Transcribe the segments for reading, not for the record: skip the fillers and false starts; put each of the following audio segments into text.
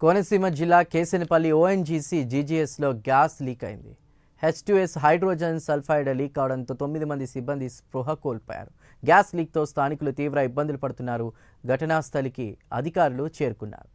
కోనసీమ జిల్లా Kesanapalli ONGC జీజీఎస్లో gas leak అయింది. H2S hydrogen sulphide leak అవడంతో 9 మంది సిబ్బంది స్పృహ కోల్పోయారు. గ్యాస్ లీక్తో స్థానికులు తీవ్ర ఇబ్బందులు పడుతున్నారు. ఘటనా స్థలికి అధికారులు చేరుకున్నారు.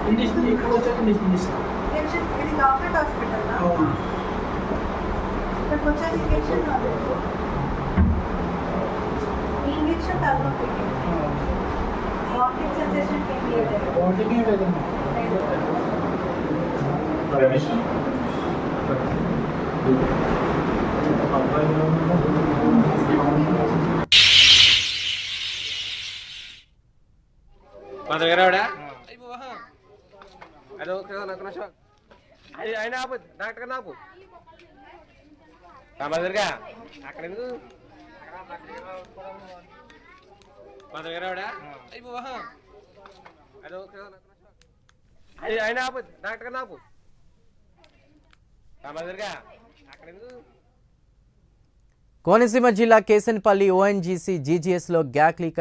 ఇండిషన్ ఇక్కడ వచ్చాక ఇండిషన్ ఇది గవర్నమెంట్ హాస్పిటల్ ఇక్కడికి వచ్చాక ఇంజక్షన్ తగ్గుతుంది. వామిటింగ్ సెన్సేషన్ ఏం లేదు. అయినా ఆపు డాక్టర్ ఆపు రామాదర్గా అక్కడ ఎందుకు అయినా ఆపు డాక్టర్ ఆపు రామాదర్గా అక్కడ ఎందుకు. కోనసీమ జిల్లా కేసనపల్లి ఓఎన్జీసీ జీజీఎస్లో గ్యాస్ లీక్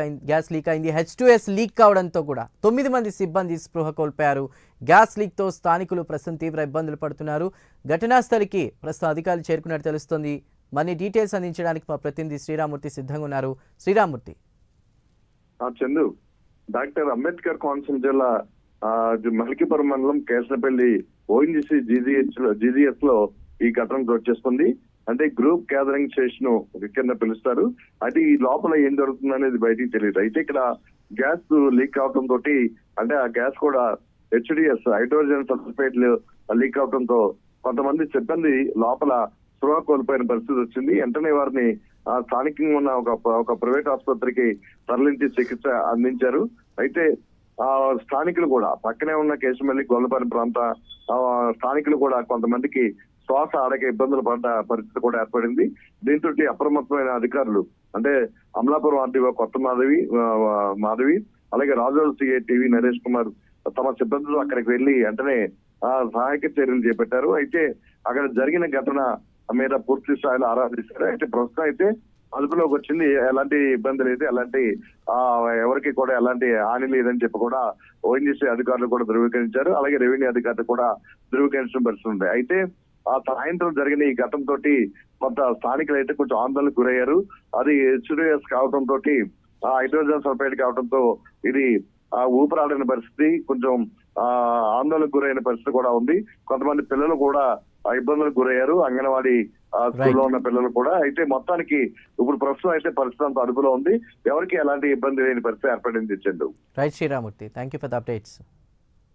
అయింది. H2S లీక్ కావడంతో కూడా 9 మంది సిబ్బంది స్పృహ కోల్పోయారు. గ్యాస్ లీక్తో స్థానికులు ప్రస్తుతం తీవ్ర ఇబ్బందులు పడుతున్నారు. ఘటనా స్థలికి ప్రస్తుతం అధికారులు చేరుకున్నట్టు తెలుస్తోంది. మరిన్ని డీటెయిల్స్ అందించడానికి మా ప్రతినిధి శ్రీరామూర్తి సిద్ధంగా ఉన్నారు. శ్రీరామూర్తి. చందు, డాక్టర్ అంబేద్కర్ కోనసీమ జిల్లా మల్కీపురం మండలం కేసనపల్లి ఓఎన్జీసీ జీజీఎస్ లో ఈ ఘటన చోటు చేసుకుంది. అంటే గ్రూప్ గ్యాదరింగ్ స్టేషన్ కింద పిలుస్తారు. అయితే ఈ లోపల ఏం జరుగుతుంది అనేది బయటికి తెలియదు. అయితే ఇక్కడ గ్యాస్ లీక్ అవడం తోటి, అంటే ఆ గ్యాస్ కూడా HDS హైడ్రోజన్ సల్ఫైడ్ లీక్ అవడంతో కొంతమంది సిబ్బంది లోపల స్పృహ కోల్పోయిన పరిస్థితి వచ్చింది. వెంటనే వారిని స్థానికంగా ఉన్న ఒక ప్రైవేట్ ఆసుపత్రికి తరలించి చికిత్స అందించారు. అయితే స్థానికులు కూడా పక్కనే ఉన్న కేశమల్లి గొల్లపల్లి ప్రాంత స్థానికులు కూడా కొంతమందికి శ్వాస ఆడక ఇబ్బందులు పడ్డ పరిస్థితి కూడా ఏర్పడింది. దీంతో అప్రమత్తమైన అధికారులు, అంటే అమలాపురం ఆర్డీఓ కొత్త మాధవి అలాగే రాజోల్ సిఐ టీవీ నరేష్ కుమార్ తమ సిబ్బందులు అక్కడికి వెళ్లి వెంటనే సహాయక చర్యలు చేపట్టారు. అయితే అక్కడ జరిగిన ఘటన మీద పూర్తి స్థాయిలో ఆరా తీశారు. అయితే ప్రస్తుతం అయితే అదుపులోకి వచ్చింది. ఎలాంటి ఇబ్బంది లేదు, ఎలాంటి ఎవరికి కూడా ఎలాంటి హాని లేదని చెప్పి కూడా ఓఎన్జీసీ అధికారులు కూడా ధృవీకరించారు. అలాగే రెవెన్యూ అధికారులు కూడా ధృవీకరించడం పరిస్థితి ఉంది. అయితే ఆ సాయంత్రం జరిగిన ఈ ఘటనతో కొంత స్థానికులు అయితే కొంచెం ఆందోళనకు గురయ్యారు. అది H2S కావడంతో, హైడ్రోజన్ సల్ఫైడ్ కావడంతో ఇది ఊపిరాడిన పరిస్థితి, కొంచెం ఆందోళనకు గురైన పరిస్థితి కూడా ఉంది. కొంతమంది పిల్లలు కూడా ఇబ్బందులకు గురయ్యారు, అంగన్వాడీ స్కూల్లో ఉన్న పిల్లలు కూడా. అయితే మొత్తానికి ఇప్పుడు ప్రస్తుతం అయితే పరిస్థితి అంతా అదుపులో ఉంది. ఎవరికి ఎలాంటి ఇబ్బంది లేని పరిస్థితి ఏర్పడింది. Chandu. Right Sriramurthy, thank you for the updates.